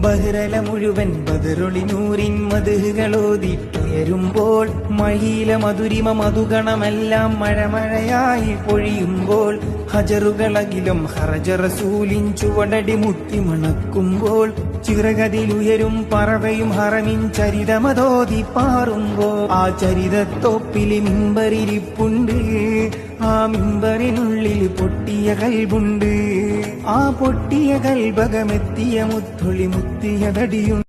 ബഹ്റല മുഴുവൻ ബദറൊളി നൂറിൻ മധുകളോതിട്ടുയരുമ്പോൾ മഹീല മധുരിമ മധുഗണമെല്ലാം മഴമഴയായി പൊഴിയുമ്പോൾ ഹജറുകളകിലും ഹറജ റസൂലിൻ ചുവടടി മുട്ടി മണക്കുമ്പോൾ ചിറകതിലുയരും പറവയും ഹറമിൻ ചരിതമതോതി പാറുമ്പോൾ ആ ചരിതത്തോപ്പില് മിമ്പറിരിപ്പുണ്ട്, ആ മിമ്പറിനുള്ളിൽ പൊട്ടിയ കൽബുണ്ട്, ആ പൊട്ടിയ കൽബകമെത്തിയ മുത്തൊളി മുത്തിയ തടിയുണ്ട്.